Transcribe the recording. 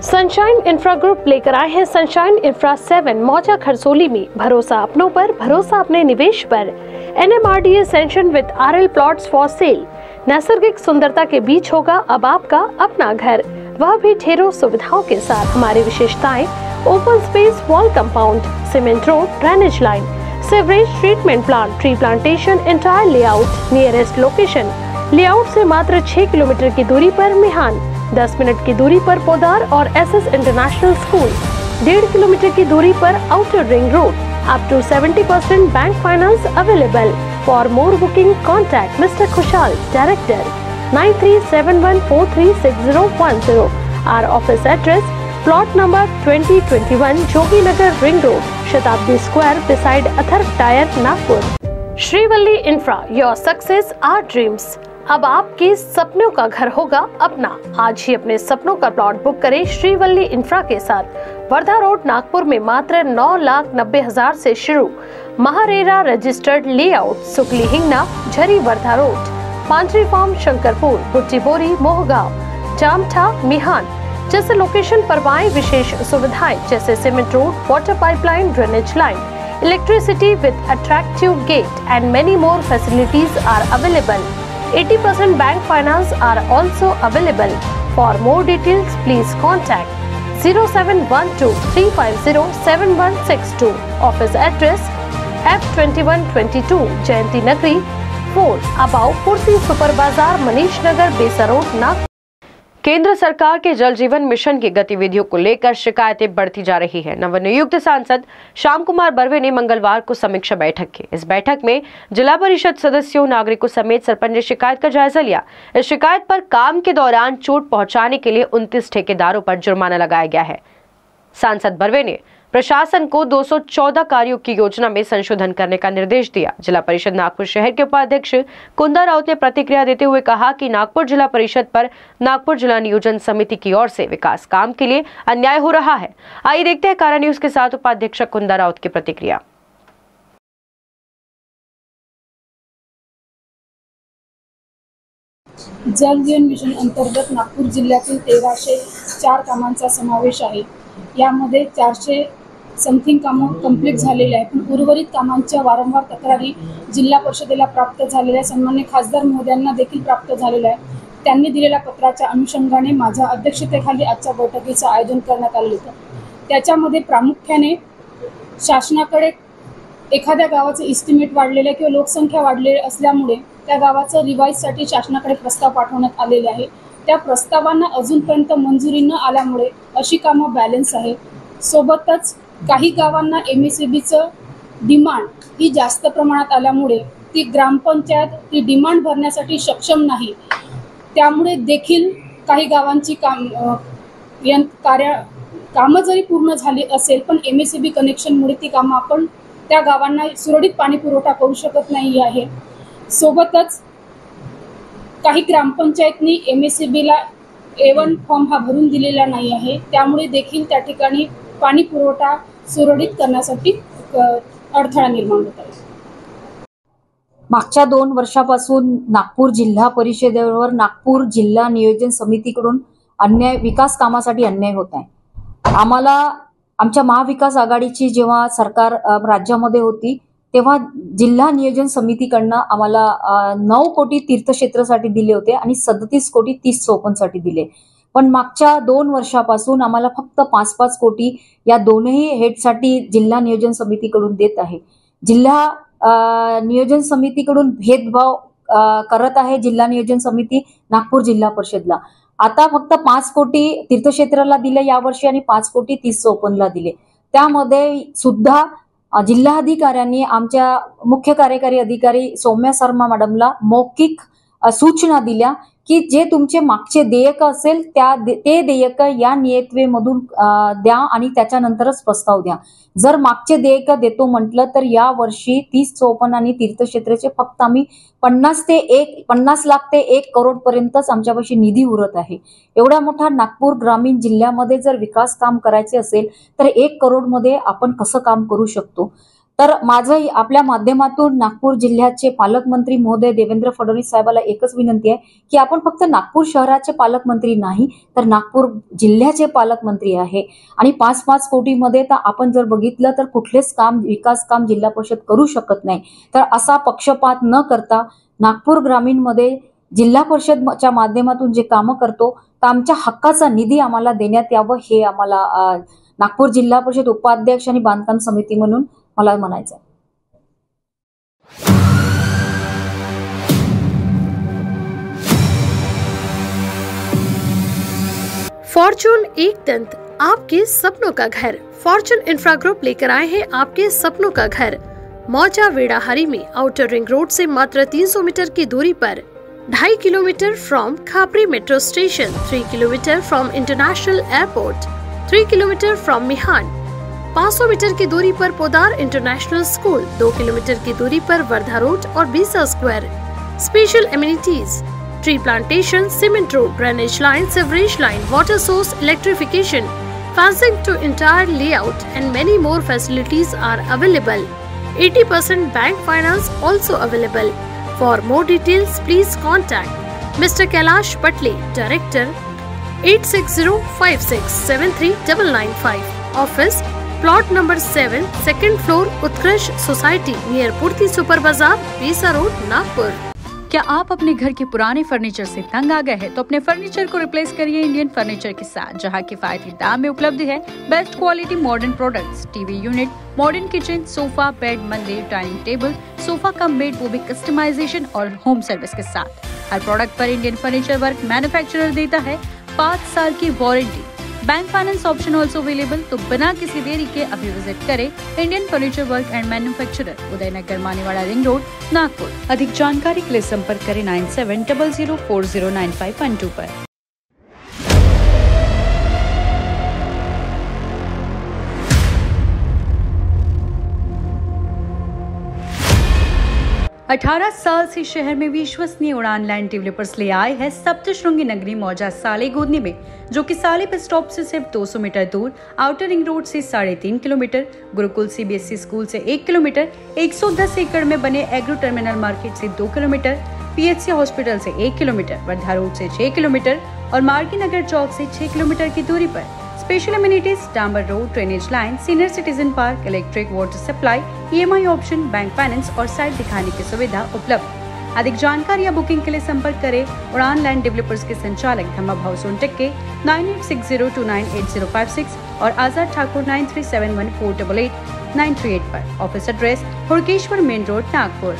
Sunshine infra group लेकर आए हैं सनशाइन इंफ्रा 7 मौजा खरसोली में। भरोसा अपनों पर, भरोसा अपने निवेश पर। NMRDA sanction with RL plots for sale. नैसर्गिक सुंदरता के बीच होगा अब आपका अपना घर, वह भी ढेरों सुविधाओं के साथ। हमारी विशेषताएं: open space wall compound, cement road, drainage line, sewerage treatment plant, tree plantation, entire layout, nearest location. Layout से मात्र 6 किलोमीटर की दूरी पर मिहान, 10 मिनट की दूरी पर पोदार और SS इंटरनेशनल स्कूल, 1.5 किलोमीटर की दूरी पर outer ring road. Up to 70% bank finance available. For more booking contact mister Khushal, director, 9371436010। Our office address: plot number 2021 Jogi Nagar ring road, Shatabdi square beside Atharva tyre, Nagpur. Shrivalli infra, your success our dreams. अब आपके सपनों का घर होगा अपना। आज ही अपने सपनों का प्लॉट बुक करें श्रीवल्ली इंफ्रा के साथ। वर्धा रोड, नागपुर में मात्र 9,90,000 से शुरू। MahaRERA registered layout, Sukli Hingna, Jhari Wardha road, Panchari farm, Shankarpur, Butibori, Mohgaon, Jamtha, मिहान जैसे लोकेशन पर पाएं विशेष सुविधाएं जैसे cement road, water pipeline, drainage line, electricity with attractive gate and many more facilities are available. 80% bank finance are also available. For more details, please contact 0712-350-7162. Office address: F2122 Jayanti Nagri 4, above Pursi Super Bazaar, Manish Nagar, Besa Road, Nagpur। केंद्र सरकार के जल जीवन mission की गतिविधियों को लेकर शिकायतें बढ़ती जा रही है। नवनियुक्त सांसद श्याम कुमार बर्वे ने मंगलवार को समीक्षा बैठक की। इस बैठक में जिला परिषद सदस्यों, नागरिकों समेत सरपंच ने शिकायत का जायजा लिया। इस शिकायत पर काम के दौरान चोट पहुंचाने के लिए 29 ठेकेदारों पर जुर्माना लगाया गया है। सांसद बर्वे ने प्रशासन को 214 कार्यों की योजना में संशोधन करने का निर्देश दिया। जिला परिषद नागपुर शहर के उपाध्यक्ष कुंदा राउत ने प्रतिक्रिया देते हुए कहा कि नागपुर जिला परिषद पर नागपुर जिला नियोजन समिति की ओर से विकास काम के लिए अन्याय हो रहा है। आइए देखते हैं कारा न्यूज के साथ उपाध्यक्ष कुंदा राउत की प्रतिक्रिया। जल जीवन मिशन अंतर्गत नागपूर जिल्ह्यातील 1304 कामांचा समावेश आहे। यामध्ये 400 समथिंग कामं कंप्लीट झालेले आहे, पण उर्वरित कामांच्या वारंवार तक्रारी जिल्हा परिषदेला प्राप्त झालेल्या, सन्माननीय खासदार महोदयांना देखील प्राप्त झालेल्या आहे। त्यांनी दिलेल्या पत्राच्या अनुषंगाने माझ्या अध्यक्षतेखाली आजच्या बैठकीचं आयोजन करण्यात आलं होतं। त्याच्यामध्ये प्रामुख्याने शासनाकडे एखाद्या गावाचं इस्टिमेट वाढलेलं किंवा लोकसंख्या वाढलेली असल्यामुळे त्या गावाचं रिवाइजसाठी शासनाकडे प्रस्ताव पाठवण्यात आलेले आहे। त्या प्रस्तावांना अजूनपर्यंत मंजुरी न आल्यामुळे अशी कामं बॅलन्स आहे। सोबतच काही गावांना MSEBचं डिमांड ही जास्त प्रमाणात आल्यामुळे ती ग्रामपंचायत ती डिमांड भरण्यासाठी सक्षम नाही। त्यामुळे देखील काही गावांची कामं जरी पूर्ण झाली असेल, पण MSEB कनेक्शनमुळे ती कामं आपण त्या गावांना सुरळीत पाणी पुरवठा करू शकत नाही आहे। सोबतच काही ग्रामपंचायतनी MSEBला A1 फॉर्म हा भरून दिलेला नाही आहे। त्यामुळे देखील त्या ठिकाणी पाणी पुरवठा सुरळीत करण्यासाठी अडथळा निर्माण होत आहे। मागच्या 2 वर्षापासून नागपूर जिल्हा परिषदेवर नागपूर जिल्हा नियोजन समितीकडून विकास कामासाठी अन्याय होत आहे। आम्हाला आमच्या महाविकास आघाडीची जेव्हा सरकार राज्यामध्ये होती तेव्हा जिल्हा नियोजन समितीकडनं आम्हाला 9 कोटी तीर्थक्षेत्रासाठी दिले होते आणि 37 कोटी 30 चौपनसाठी दिले। पण मागच्या 2 वर्षापासून आम्हाला फक्त 5-5 कोटी या दोनही हेडसाठी जिल्हा नियोजन समितीकडून देत आहे। जिल्हा नियोजन समितीकडून भेदभाव करत आहे जिल्हा नियोजन समिती नागपूर जिल्हा परिषदला। आता फक्त 5 कोटी तीर्थक्षेत्राला दिले यावर्षी आणि 5 कोटी 30 चौपनला दिले। त्यामध्ये सुद्धा जिल्हाधिकाऱ्यांनी आमच्या मुख्य कार्यकारी अधिकारी सौम्या शर्मा मॅडमला मौखिक सूचना दिल्या की जे तुमचे मागचे देयक असेल ते देयक या नियतवेमधून द्या आणि त्याच्यानंतरच प्रस्ताव द्या। जर मागचे देयक देतो म्हटलं तर या वर्षी 30 चौपन आणि तीर्थक्षेत्राचे फक्त आम्ही 50 लाख ते 1 करोड पर्यंतच आमच्यापाशी निधी उरत आहे। एवढा मोठा नागपूर ग्रामीण जिल्ह्यामध्ये जर विकास काम करायचे असेल तर 1 करोड मध्ये आपण कसं काम करू शकतो? तर माझं आपल्या माध्यमातून नागपूर जिल्ह्याचे पालकमंत्री महोदय देवेंद्र फडणवीस साहेबांना एकच विनंती आहे की आपण फक्त नागपूर शहराचे पालकमंत्री नाही तर नागपूर जिल्ह्याचे पालकमंत्री आहे आणि 5-5 कोटीमध्ये तर आपण जर बघितलं तर कुठलेच काम विकास काम जिल्हा परिषद करू शकत नाही। तर असा पक्षपात न करता नागपूर ग्रामीण मध्ये जिल्हा परिषदच्या माध्यमातून जे कामं करतो तर आमच्या हक्काचा निधी आम्हाला देण्यात यावं हे आम्हाला नागपूर जिल्हा परिषद उपाध्यक्ष आणि बांधकाम समिती म्हणून मला म्हणायचं आहे। फॉर्चून एक दंत, आपके सपनों का घर। फॉर्चून इंफ्रा ग्रुप लेकर आए हैं आपके सपनों का घर। मौजा वेड़ाहारी में आउटर रिंग रोड से मात्र 300 मीटर की दूरी पर, 2.5 kilometre from Khapri metro station, 3 kilometre from international airport, 3 kilometre from मिहान, 500 मीटर की दूरी पर पोदार इंटरनेशनल स्कूल, 2 किलोमीटर की दूरी पर वर्धा रोड और बीसा square. Special amenities, tree plantation, cement road, drainage line, sewerage line, water source, electrification, fencing to entire layout and many more facilities are available. 80% bank finance also available. For more details, please contact Mr. Kailash Patle, Director, 8605673995. Office, plot number 7, second floor, Utkarsh Society, near Purti Super Bazaar, Bisa Road, Nagpur. क्या आप अपने घर के पुराने furniture से तंग आ गए हैं तो अपने फर्नीचर को रिप्लेस करिए इंडियन फर्नीचर के साथ, जहां किफायती दाम में उपलब्ध है best quality modern products, TV unit, modern kitchen, sofa, bed, मंदिर, dining table, sofa cum bed, वो भी कस्टमाइजेशन और होम सर्विस के साथ। हर प्रोडक्ट पर इंडियन फर्नीचर वर्क मैन्युफैक्चरर देता है 5 साल की वारंटी। Bank finance option also available. तो बिना किसी देरी के अभी विजिट करें Indian furniture work and manufacturer, Udaynagar Manewada ring road, Nagpur. अधिक जानकारी के लिए संपर्क करें 9700409512 पर। अठारह साल से शहर में विश्वसनीय उड़ान लैंड डेवलपर्स ले आए हैं सप्तशृंगी नगरी मौजा साले गोदनी में, जो कि साले बस स्टॉप से सिर्फ 200 मीटर दूर, आउटर रिंग रोड से 3.5 किलोमीटर, गुरुकुल सीबीएसई स्कूल से 1 किलोमीटर, 110 एकड़ में बने एग्रो टर्मिनल मार्केट से 2 किलोमीटर, पीएचसी हॉस्पिटल से 1 किलोमीटर, वर्धा रोड से 6 किलोमीटर और मार्गी नगर चौक से 6 किलोमीटर की दूरी पर स्पेशल एमिनिटीज, डांबर road, drainage line, senior citizen park, electric water supply, EMI option, bank finance और साइट दिखाने की सुविधा उपलब्ध। अधिक जानकारी या बुकिंग के लिए संपर्क करें उड़ान लैंड डेवलपर्स के संचालक धम्मा भाव सोनटक के 9860298056 और आजाद ठाकुर 9371488938 पर। Office address Hudkeshwar main road, Nagpur.